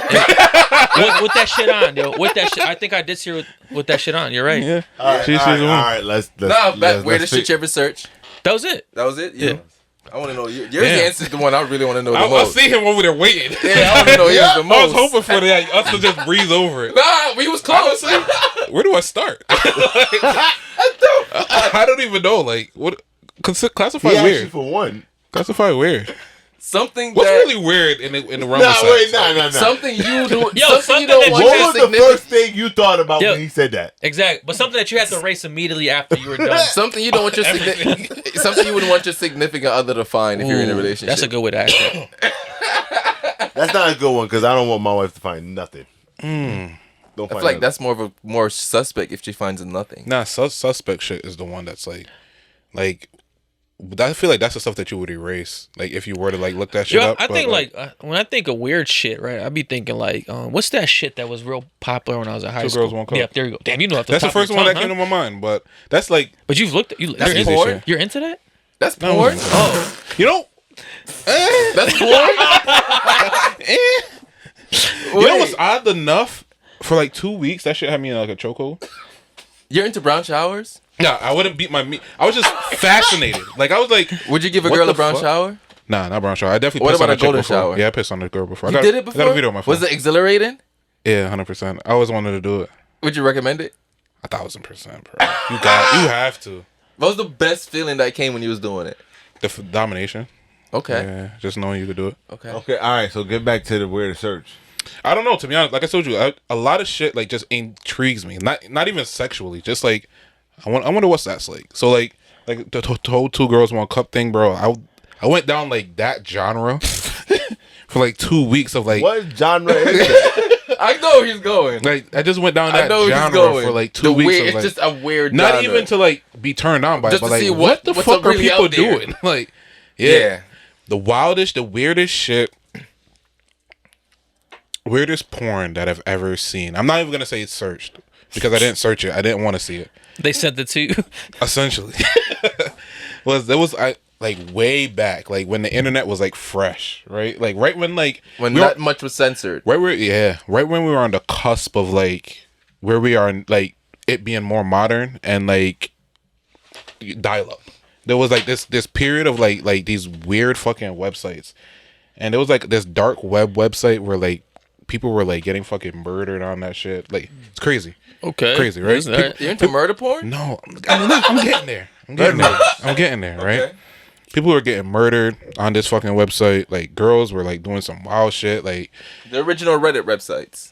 that shit on, yo. With that shit, I think I did see her with that shit on. You're right. Yeah. All right, She's all right, the one. all right, let's Weirdest shit you ever searched? That was it. That was it. Yeah. I want to know yours. Damn. Answer is the one I really want to know the I most. see him over there waiting. Yeah, I want to know yours the I most. was hoping for that us to just breeze over it. Nah, we was close. Where do I start? I don't even know. Like, what? Classify He asked you weird. for one. Classify weird. Something What's that really weird in the realm Nah, of sex? wait, nah. something you do. Yo, something something you don't that want you What your was the significant. first thing you thought about Yo. when he said that? Exactly. But something that you had to erase immediately after you were done. Something you don't want your something you wouldn't want your significant other to find if you're in a Ooh, relationship. That's a good way to ask it. That's not a good one because I don't want my wife to find nothing. Don't I find feel like nothing. that's more suspect if she finds nothing. Nah, suspect shit is the one that's like, I feel like that's the stuff that you would erase. Like if you were to like look that shit Yo, up. I but, think when I think of weird shit, right? I be thinking like, what's that shit that was real popular when I was in high Two school? Girls, One Cup. Yeah, there you go. Damn, you know off the that's the top of first your one that tongue, came huh? to my mind. But that's like But you've looked. That's you're easy porn. shit. You're into that? That's No, porn. Oh, you know. That's porn. You know what's odd enough? For like 2 weeks, that shit had me in like a chokehold. You're into brown showers? Nah, I wouldn't beat my meat. I was just fascinated. Like I was like, Would you give a What girl the a brown fuck? shower? nah, not brown shower. I definitely What pissed about on a a chick golden before. shower? Yeah, I pissed on a girl before. You did it before? I got a video on my phone. Was it exhilarating? Yeah, 100%. I always wanted to do it. Would you recommend it? 1,000%, bro. You have to. What was the best feeling that came when you was doing it? The domination. Okay. Yeah, just knowing you could do it. Okay. Okay, all right. So get back to the where to search. I don't know. To be honest, like I told you, a lot of shit like just intrigues me. Not even sexually. Just like I wonder what's that's like. So like the whole 2 girls 1 cup thing, bro. I went down like that genre for like 2 weeks of like What genre is that? I know where he's going. like I just went down I that know where he's genre going. for like 2 The weeks. weird, of, it's like, just a weird not genre. even to like be turned on by Just it, but to like see what the what's fuck are really people out there. doing? Like Yeah. the wildest, the weirdest shit. Weirdest porn that I've ever seen. I'm not even gonna say it's searched because I didn't search it. I didn't want to see it. They sent it to you. Essentially, was like way back, like when the internet was like fresh, right? Like right when when we not were, much was censored. right when we were on the cusp of like where we are, like it being more modern and like dial up. There was like this period of like these weird fucking websites, and there was like this dark web website where like people were like getting fucking murdered on that shit. Like it's crazy. Okay. Crazy, right? That's all right. You're into murder porn? No, I'm getting there. I'm getting there, right? Okay. People were getting murdered on this fucking website. Like girls were like doing some wild shit. Like The original Reddit websites.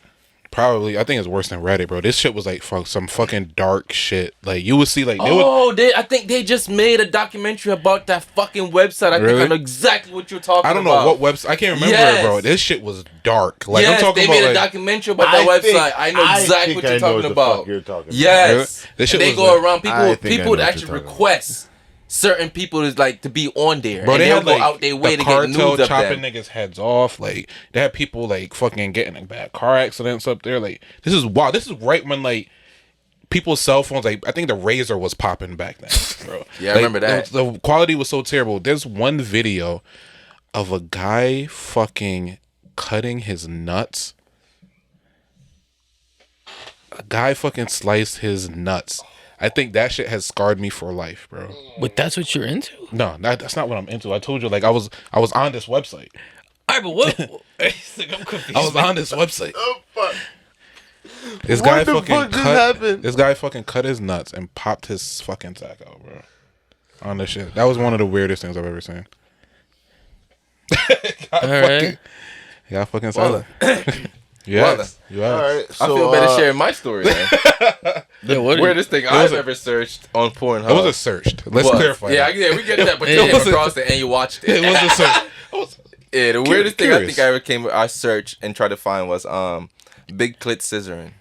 probably, I think it's worse than Reddit, bro. This shit was like some fucking dark shit. Like you would see like they would. I think they just made a documentary about that fucking website. I think Really? I know exactly what you're talking about. I don't know what website. I can't remember it, bro. This shit was dark. Like yes, I'm talking they about made a like, documentary about that website. I know exactly what you're talking about. Yes. Really? This shit And they was go like- around. I People think I know would what actually you're talking request certain people to be on there. Bro, and they they'll had go like out their way the to get cartel news of chopping them. niggas' heads off. Like they had people like fucking getting in bad car accidents up there. Like this is wild. This is right when like people's cell phones. Like I think the Razor was popping back then, bro. Yeah, I Like, remember that. The quality was so terrible. There's one video of a guy fucking cutting his nuts. A guy fucking sliced his nuts. I think that shit has scarred me for life, bro. But that's what you're into? No, that's not what I'm into. I told you, like I was on this website. All right, but what? I'm confused. I was on this website. Oh fuck! What This guy the fucking fuck just cut. happened? This guy fucking cut his nuts and popped his fucking sack out, bro. On this shit. That was one of the weirdest things I've ever seen. All right. Yeah, fucking Well, solid. Yes. Yes. All right, I so feel better sharing my story then. Yeah, what? Weirdest thing I've ever searched on Pornhub. It was a searched. Let's was- clarify. Yeah, that. we get that, but Yeah. you came across it and you watched It it. was a search. Yeah, the weirdest thing I curious. think I searched and tried to find was big clit scissoring.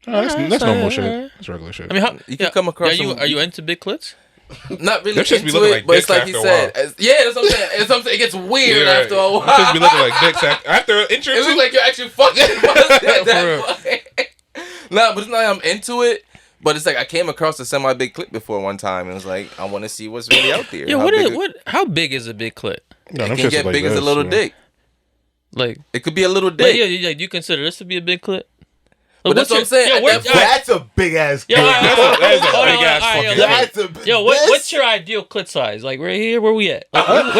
Oh, that's normal shit. alright. That's regular shit. I mean, how You can come across Are you into big clits? Not really Them shits be into looking it, like but it's dicks like he after a said. while. That's what I'm saying. It's what I'm saying. It gets weird Yeah, after a while. Them shits be looking like dicks after an intro. It looks like you're actually fucking at that point. Nah, but it's not like I'm into it. But it's like I came across a semi-big clip before one time, and it was like I want to see what's really out there. Yeah, How how big is a big clit? No, It them can shits get is big like as a this, little yeah. dick. Like, It could be a little like, dick. yeah, do you consider this to be a big clit? But that's what I'm saying. Yo, At that That's a big ass. Yo, clit. That is a hold on, big ass all right, fucking. yo, let me- That's a big. Yo, what's your ideal clit size? Like right here, where we at? Like,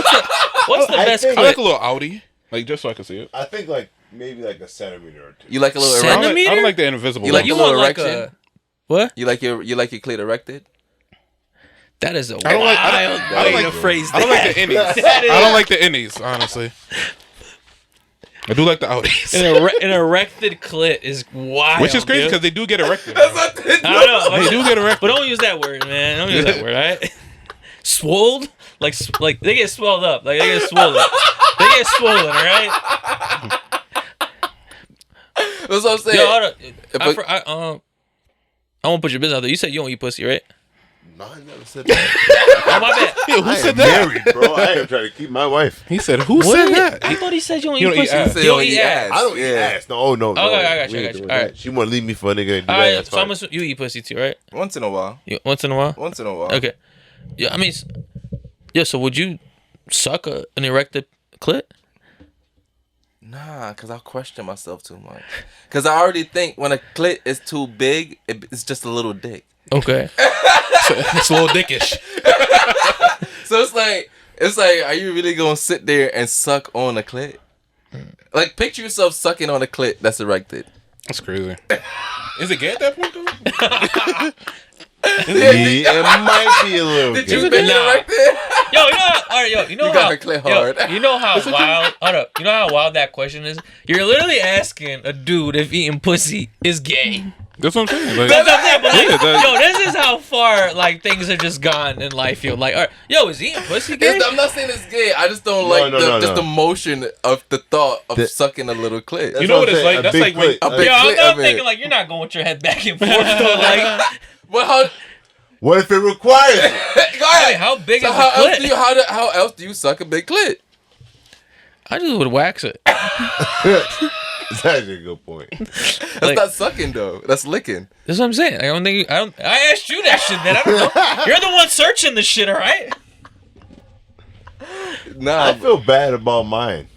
what's the I best think- I like clit? a little Audi, like just so I can see it. I think like maybe like a centimeter or two. You like a little I erection? don't Centimeter? like the invisible. You like ones. your You little want like erection? a what? You like your clit erected? That is a I don't like- I wild don't- I don't way like- to phrase I don't that. like the innies. That is- I don't like the innies, honestly. I do like the Audis, An erected clit is wild. which is crazy dude. because they do get erected. I know, They do get erected. but don't use that word, man. Don't use that word, all right? Swolled, like they get swelled up, like they get swollen. They get swollen, all right? That's what I'm saying. Yo, hold up. But- I won't put your business out there. You said you don't eat pussy, right? No, I never said that. Oh my bad. Yeah, who I said am that? married, bro. I am trying to keep my wife. He said, "Who said that?" I thought he said you don't You eat don't eat pussy. ass. Say You don't eat ass. I don't eat Yeah. ass. No, no, no. Okay, I got you, We I ain't got you. doing All that. right. She want to leave me for a nigga to do All that. right, That's so I'm fine. assuming you eat pussy too, right? Once in a while. Once in a while. Once in a while. Okay. Yeah, I mean, yeah. So would you suck an erected clit? Nah, because I'll question myself too much. Because I already think when a clit is too big, it's just a little dick. Okay. It's a little dickish. So it's like, are you really going to sit there and suck on a clit? Like, picture yourself sucking on a clit that's erected. That's crazy. Is it gay at that point, though? It might be a little. Did you gay. make it erected? Yo, you know how, all right, yo, you know You how got her clit hard. Yo, you know how wild. Hold up, you know how wild that question is. You're literally asking a dude if eating pussy is gay. That's what I'm saying. Like, That's what I'm saying. But like, Yeah, yo, this is how far like things have just gone in life. Yo, like, all right, yo, is eating pussy gay? I'm not saying it's gay. I just don't No, like no, just no. the motion of the thought of The- sucking a little clit. You know what it's I'm saying, like? a That's big like when- clit. a big Yo, clit, I I'm mean. thinking like you're not going with your head back and forth though. Like, Well, how? What if it requires it? Go ahead. wait, how big So is how the else clit? do you how else do you suck a big clit? I just would wax it. That's actually a good point. That's Like- not sucking though. That's licking. That's what I'm saying. I don't think. I asked you that shit. Then I don't know. You're the one searching the shit. All right. Nah, I feel bad about mine.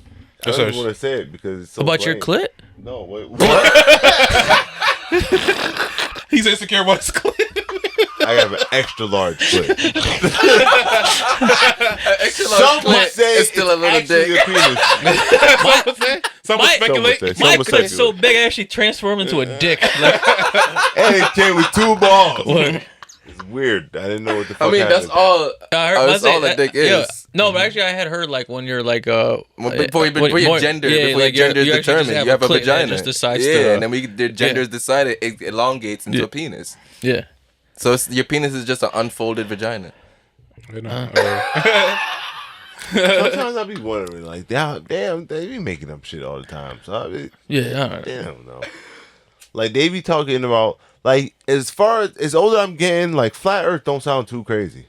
I Yes, don't sir. want to say it because it's so About your plain. clit? No, wait, what? he's insecure about his clit. I have an extra large clit. extra large Some would clit say is still a little actually dick. a penis. Some My- speculate. Some would say. My Some would clit's say. so big, I actually transformed into a dick. Like, And it came with 2 balls. what? It's weird. I didn't know what the fuck I mean, that's happened. all. I heard, That's all a dick yeah. is. No, but actually, I had heard like when you're like Before your gender, before your gender is determined, you have a clit and it vagina. just decides yeah, to, and then the gender is decided, it elongates into a penis. yeah. So your penis is just an unfolded vagina. You know, Sometimes I be wondering, like, damn, they be making up shit all the time. So I be, Yeah, all right. damn, no. Like they be talking about, like, as far as older I'm getting, like, flat Earth don't sound too crazy.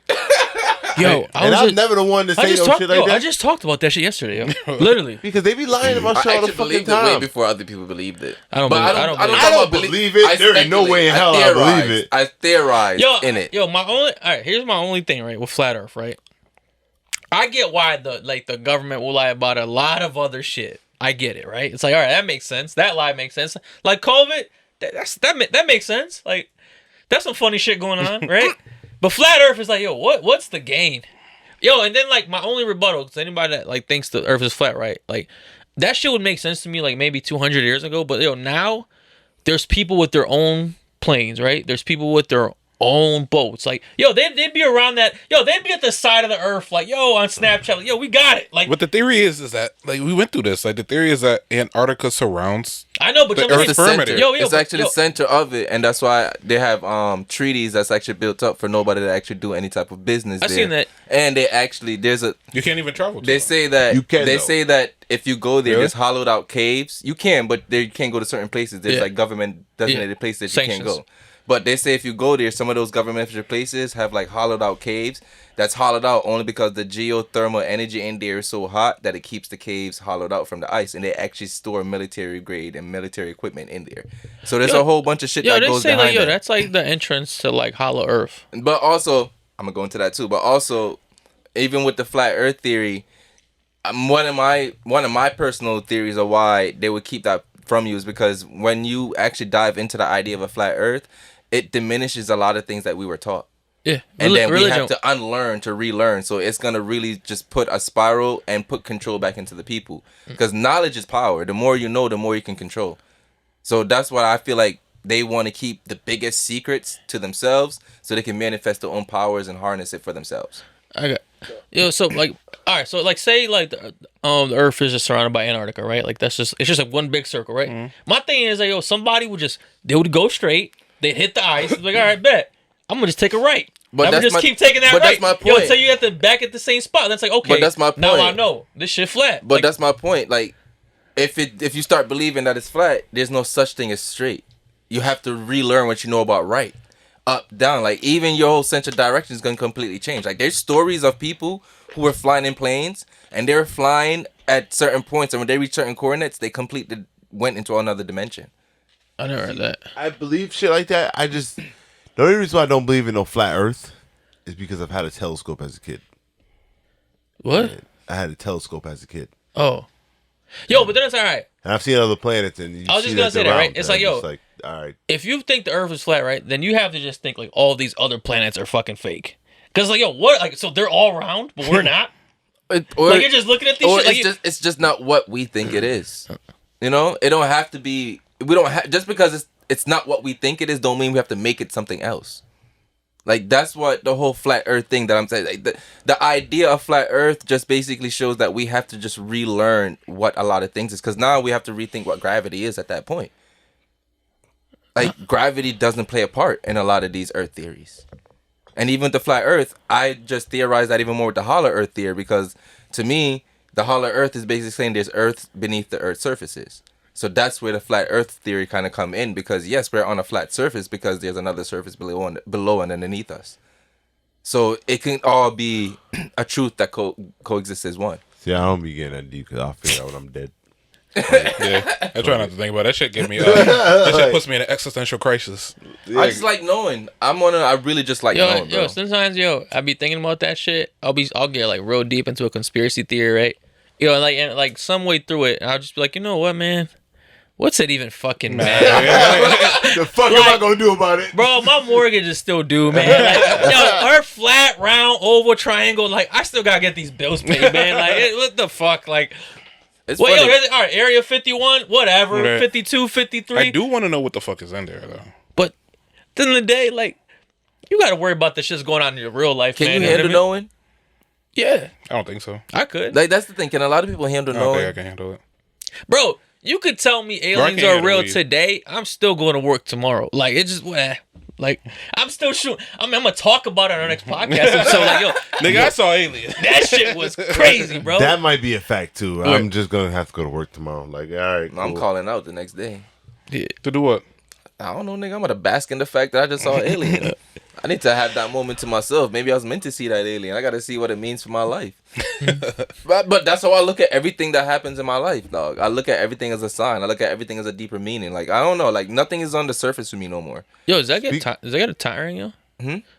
Yo, And I'm never the one to say no shit like that. I just talked about that shit yesterday. Yo. Literally. Because they be lying about I shit all the actually fucking believed it way time. before other people believed it. I don't But believe- I I don't don't believe it. There ain't no speculate. way in hell I believe theorize. it. I theorize Yo, in it. Yo, here's my only thing, right, with flat Earth, right? I get why the government will lie about a lot of other shit. I get it, right? It's like, all right, that makes sense. That lie makes sense. Like COVID, that makes sense. Like, that's some funny shit going on, right? But flat Earth is like, yo, what's the gain? Yo, and then like my only rebuttal to anybody that like thinks the Earth is flat, right? Like that shit would make sense to me like maybe 200 years ago, but yo, now there's people with their own planes, right? There's people with their own boats. Like, yo, they'd be around that. Yo, they'd be at the side of the Earth, like, yo, on Snapchat, like, yo, we got it. Like, But the theory is that like we went through this. Like the theory is that Antarctica surrounds. I know, but the I'm Earth saying- It's the perimeter. center. Yo, It's but- actually the center of it, and that's why they have treaties that's actually built up for nobody to actually do any type of business. I've there. seen that. And they actually You can't even travel. To They it. say that You can, they though. say that if you go there, Really? there's hollowed out caves. You can, but you can't go to certain places. There's Yeah. like government designated places that you Sanctions. can't go. But they say if you go there, some of those governmental places have like hollowed out caves. That's hollowed out only because the geothermal energy in there is so hot that it keeps the caves hollowed out from the ice, and they actually store military grade and military equipment in there. So there's Yo, a whole bunch of shit Yo, that they goes say behind like, yo, that. that's like the entrance to like Hollow Earth. But also, I'm gonna go into that too. But also, even with the flat Earth theory, one of my personal theories of why they would keep that from you is because when you actually dive into the idea of a flat Earth, it diminishes a lot of things that we were taught. Yeah, And then we religion. have to unlearn to relearn. So it's gonna really just put a spiral and put control back into the people. Because knowledge is power. The more you know, the more you can control. So that's why I feel like they want to keep the biggest secrets to themselves so they can manifest their own powers and harness it for themselves. I got, yo, so like, all right, so like, say like the Earth is just surrounded by Antarctica, right? Like it's just like one big circle, right? Mm-hmm. My thing is like, yo, somebody they would go straight, they'd hit the ice, like, all right, bet, I'm gonna just take a right. But I'm gonna that's just my- keep taking that but right. that's my Yo, point. until you back at the same spot. That's like, okay, But that's my now I point. know this shit flat. But Like, that's my point. Like, if you start believing that it's flat, there's no such thing as straight. You have to relearn what you know about right, up, down. Like even your whole sense of direction is gonna completely change. Like there's stories of people who were flying in planes and they were flying at certain points, and when they reached certain coordinates, they completely went into another dimension. I never heard that. I believe shit like that. The only reason why I don't believe in no flat Earth is because I've had a telescope as a kid. What? I had a telescope as a kid, Oh, yo, but then it's all right. and I've seen other planets. And I was just gonna say that, right? It's like, yo, like, all right, if you think the Earth is flat, right, then you have to just think like all these other planets are fucking fake. Cause like, yo, what? Like, so they're all round, but we're not. Or, Like you're just looking at these or shit. Like it's just not what we think it is. You know, it don't have to be. We don't have just because it's not what we think it is. Don't mean we have to make it something else. Like that's what the whole flat Earth thing that I'm saying. Like, the idea of flat Earth just basically shows that we have to just relearn what a lot of things is, because now we have to rethink what gravity is at that point. Like gravity doesn't play a part in a lot of these Earth theories, and even the flat Earth. I just theorize that even more with the hollow Earth theory, because to me, the hollow Earth is basically saying there's Earth beneath the Earth's surfaces. So that's where the flat Earth theory kind of come in, because yes, we're on a flat surface because there's another surface below and underneath us. So it can all be a truth that coexists as one. See, I don't be getting that deep because I'll figure out when I'm dead. Yeah, I try not to think about it. That shit. Give me. That shit puts me in an existential crisis. Yeah. I just like knowing. I really just like knowing, bro. Sometimes, I be thinking about that shit. I'll get like real deep into a conspiracy theory, right? And like some way through it, and I'll just be like, you know what, man? What's it even fucking matter? The fuck am I gonna do about it? Bro, my mortgage is still due, man. Like, her flat, round, oval, triangle, like, I still gotta get these bills paid, man. Like, what the fuck? Like, It's well, funny. all right, Area 51, whatever, Right. 52, 53. I do want to know what the fuck is in there, though. But at the end of the day, like, you gotta worry about the shit's going on in your real life, Can man. you handle knowing? Yeah, I don't think so. I could. Like that's the thing. Can a lot of people handle I don't knowing? think I can handle it. Bro, you could tell me aliens can't are real handle today. I'm still going to work tomorrow. Like, it just, like, I'm still shooting. I'm going to talk about it on our next podcast. So, like, yo, Nigga, I saw aliens. that shit was crazy, bro. That might be a fact too. I'm just gonna have to go to work tomorrow. Like, all right, cool. I'm calling out the next day. To do what? I don't know, nigga. I'm gonna bask in the fact that I just saw an alien. I need to have that moment to myself. Maybe I was meant to see that alien. I gotta see what it means for my life. but that's how I look at everything that happens in my life, dog. I look at everything as a sign. I look at everything as a deeper meaning. Like, I don't know. Like, nothing is on the surface for me no more. Yo, does that get tiring, yo?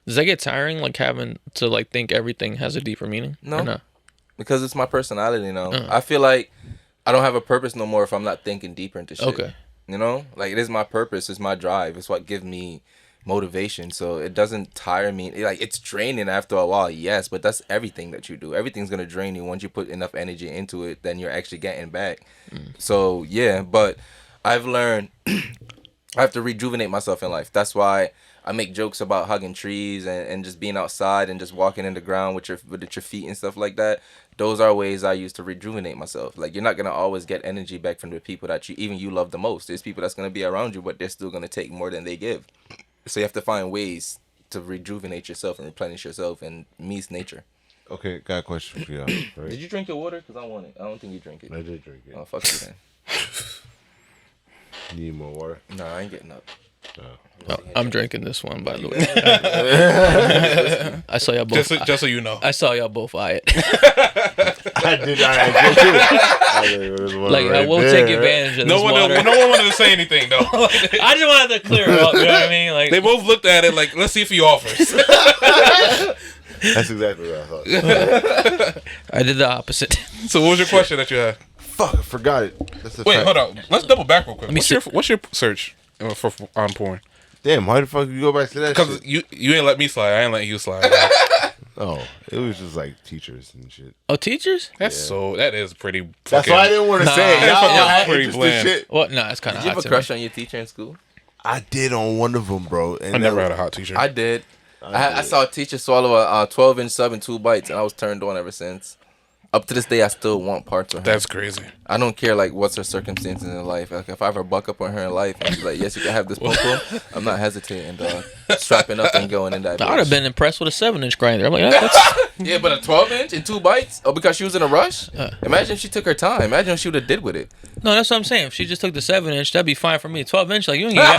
Does that get tiring, like, having to, like, think everything has a deeper meaning? No. Or no? Because it's my personality now. I feel like I don't have a purpose no more if I'm not thinking deeper into shit. Okay. You know? Like, it is my purpose. It's my drive. It's what gives me motivation. So it doesn't tire me. Like, it's draining after a while, yes, but that's everything that you do. Everything's going to drain you. Once you put enough energy into it, then you're actually getting back. So, yeah, but I've learned I have to rejuvenate myself in life. That's why I make jokes about hugging trees and just being outside and just walking in the ground with your feet and stuff like that. Those are ways I use to rejuvenate myself. Like, you're not gonna always get energy back from the people that you love the most. There's people that's gonna be around you, but they're still gonna take more than they give. So you have to find ways to rejuvenate yourself and replenish yourself, and me's nature. Okay, got a question for you. Right? Did you drink your water? Cause I want it. I don't think you drink it. I did drink it. Oh, fuck you then. Need more water? No, I ain't getting up. I'm drinking this one, by the way. I saw y'all both. Just so you know. I saw y'all both eye it. I did. I did. Like, I will take advantage of this water. No one wanted to say anything, though. I just wanted to clear it up, you know what I mean? Like, They both looked at it like, let's see if he offers. That's exactly what I thought. I did the opposite. So what was your question that you had? Fuck, I forgot it. That's a Wait, fact. hold on. Let's double back real quick. me What's your search for on porn? Damn, why the fuck you go back to that Because shit? you ain't let me slide. I ain't letting you slide. Oh, it was just like teachers and shit. Oh, teachers? That is pretty fucking... That's why I didn't want to say it. that's Y'all fucking had pretty interesting bland. shit. What? No, it's kind of Did you hot have a to crush me. on your teacher in school? I did on one of them, bro. And I never had a hot teacher. I did. I saw a teacher swallow a 12-inch sub in 2 bites, and I was turned on ever since. Up to this day, I still want parts of her. That's crazy. I don't care like what's her circumstances in life. Like, if I ever buck up on her in life and she's like, yes, you can have this pum pum, I'm not hesitating, dog. Strapping up and going in that. I would have bitch. been impressed with a 7-inch grinder. I'm like, that's Yeah, but a 12-inch in 2 bites? Oh, because she was in a rush? Imagine if she took her time. Imagine what she would have did with it. no, that's what I'm saying. If she just took the 7-inch, that'd be fine for me. 12-inch, like, you ain't even